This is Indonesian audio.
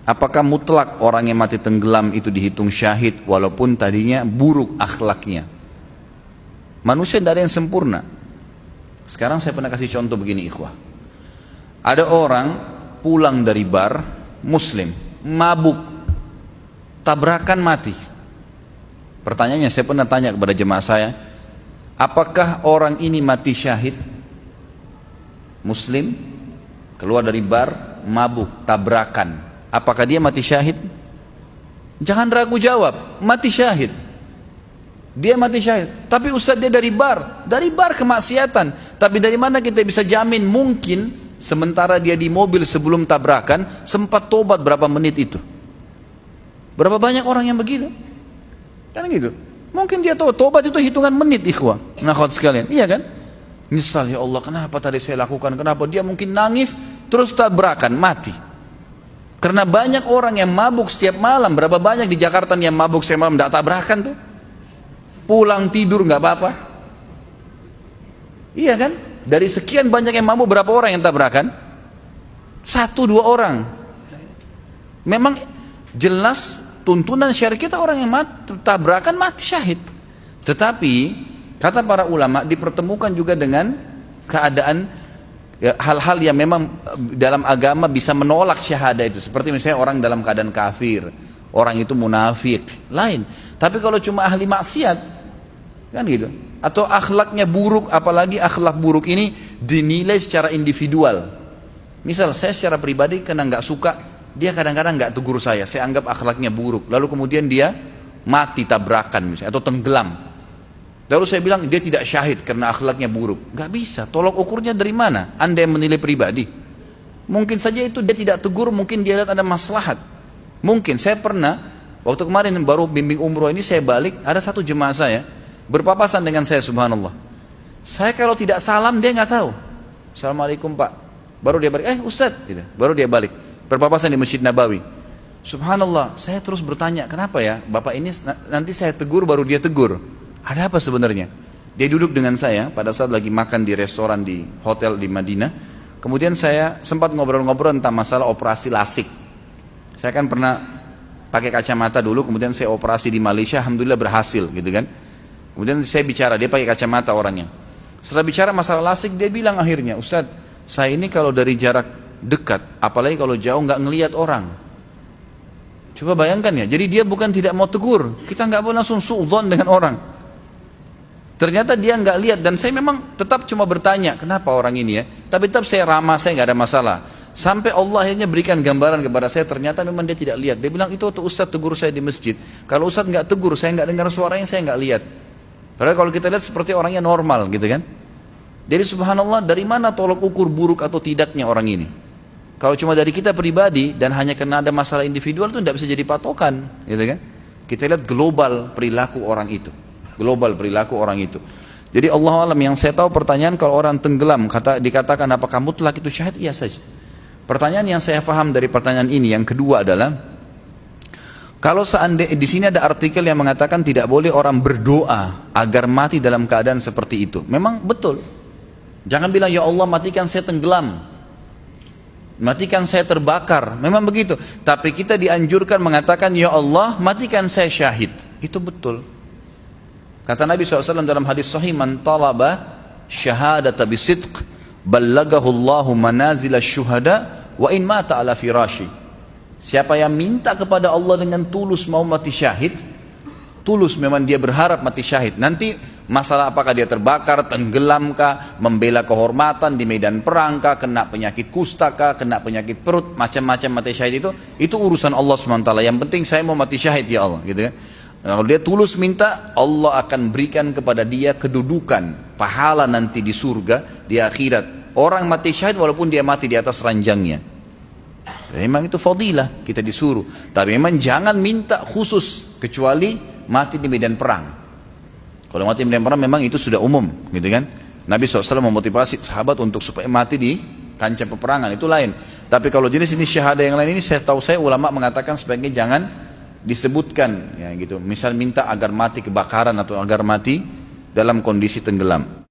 apakah mutlak orang yang mati tenggelam itu dihitung syahid walaupun tadinya buruk akhlaknya? Manusia tidak ada yang sempurna. Sekarang saya pernah kasih contoh begini ikhwah. Ada orang pulang dari bar, muslim, mabuk, tabrakan mati. Pertanyaannya, saya pernah tanya kepada jemaah saya, apakah orang ini mati syahid? Muslim, keluar dari bar, mabuk, tabrakan, apakah dia mati syahid? Jangan ragu jawab, mati syahid. Dia mati syahid. Tapi Ustaz, dia dari bar kemaksiatan. Tapi dari mana kita bisa jamin? Mungkin sementara dia di mobil sebelum tabrakan sempat tobat berapa menit itu. Berapa banyak orang yang begitu? Kan gitu. Mungkin dia tahu tobat itu hitungan menit ikhwah. Nah, kawan sekalian, iya kan? Misal, ya Allah, kenapa tadi saya lakukan? Kenapa? Dia mungkin nangis terus tabrakan mati. Karena banyak orang yang mabuk setiap malam. Berapa banyak di Jakarta yang mabuk setiap malam tidak tabrakan tuh? Pulang tidur nggak apa-apa. Iya kan? Dari sekian banyak yang mabuk, berapa orang yang tabrakan? 1-2 orang. Memang jelas tuntunan syariat kita orang yang tabrakan mati syahid. Tetapi kata para ulama dipertemukan juga dengan keadaan hal-hal yang memang dalam agama bisa menolak syahadah itu. Seperti misalnya orang dalam keadaan kafir, orang itu munafik, lain. Tapi kalau cuma ahli maksiat, kan gitu, atau akhlaknya buruk, apalagi akhlak buruk ini dinilai secara individual. Misal saya secara pribadi karena nggak suka, dia kadang-kadang nggak tegur saya anggap akhlaknya buruk, lalu kemudian dia mati tabrakan misalnya, atau tenggelam, lalu saya bilang dia tidak syahid karena akhlaknya buruk. Nggak bisa, tolok ukurnya dari mana? Anda yang menilai pribadi. Mungkin saja itu dia tidak tegur, mungkin dia lihat ada maslahat. Mungkin saya pernah, waktu kemarin baru bimbing umroh ini, saya balik, ada satu jemaah saya berpapasan dengan saya, subhanallah. Saya kalau tidak salam dia nggak tahu. Assalamualaikum Pak. Baru dia balik, Ustaz, gitu. Baru dia balik. Berpapasan di Masjid Nabawi. Subhanallah, saya terus bertanya, kenapa ya Bapak ini nanti saya tegur baru dia tegur. Ada apa sebenarnya? Dia duduk dengan saya pada saat lagi makan di restoran di hotel di Madinah. Kemudian saya sempat ngobrol-ngobrol tentang masalah operasi lasik. Saya kan pernah pakai kacamata dulu, kemudian saya operasi di Malaysia, alhamdulillah berhasil, gitu kan. Kemudian saya bicara, dia pakai kacamata orangnya. Setelah bicara masalah lasik, dia bilang akhirnya, Ustaz, saya ini kalau dari jarak dekat, apalagi kalau jauh nggak ngelihat orang. Coba bayangkan ya, jadi dia bukan tidak mau tegur, kita nggak boleh langsung suudzon dengan orang. Ternyata dia nggak lihat, dan saya memang tetap cuma bertanya, kenapa orang ini ya? Tapi tetap saya ramah, saya nggak ada masalah. Sampai Allah akhirnya berikan gambaran kepada saya, ternyata memang dia tidak lihat. Dia bilang, itu waktu Ustaz tegur saya di masjid. Kalau Ustaz nggak tegur, saya nggak dengar suaranya, saya nggak lihat. Padahal kalau kita lihat seperti orangnya normal gitu kan. Jadi subhanallah, dari mana tolok ukur buruk atau tidaknya orang ini? Kalau cuma dari kita pribadi dan hanya karena ada masalah individual itu tidak bisa jadi patokan, gitu kan? Kita lihat global perilaku orang itu. Global perilaku orang itu. Jadi Allah alam, yang saya tahu pertanyaan kalau orang tenggelam dikatakan apakah mutlak itu syahid? Iya saja. Pertanyaan yang saya paham dari pertanyaan ini yang kedua adalah, kalau seandainya di sini ada artikel yang mengatakan tidak boleh orang berdoa agar mati dalam keadaan seperti itu. Memang betul. Jangan bilang ya Allah matikan saya tenggelam, matikan saya terbakar. Memang begitu. Tapi kita dianjurkan mengatakan ya Allah matikan saya syahid. Itu betul. Kata Nabi SAW dalam hadis sahih, man talaba syahadata bisidq ballagahu Allahu manazila syuhada wa in mata ala firashi. Siapa yang minta kepada Allah dengan tulus mau mati syahid, tulus memang dia berharap mati syahid. Nanti masalah apakah dia terbakar, tenggelam kah, membela kehormatan di medan perang kah, kena penyakit kusta kah, kena penyakit perut, macam-macam mati syahid itu urusan Allah SWT. Yang penting saya mau mati syahid ya Allah, gitu kan. Kalau dia tulus minta, Allah akan berikan kepada dia kedudukan, pahala nanti di surga, di akhirat. Orang mati syahid walaupun dia mati di atas ranjangnya. Memang itu fadilah, kita disuruh. Tapi memang jangan minta khusus, kecuali mati di medan perang. Kalau mati di medan perang memang itu sudah umum, gitu kan. Nabi SAW memotivasi sahabat untuk supaya mati di kancah peperangan, itu lain. Tapi kalau jenis ini syahadah yang lain ini, saya tahu ulama mengatakan sebaiknya jangan disebutkan, ya gitu. Misal minta agar mati kebakaran atau agar mati dalam kondisi tenggelam.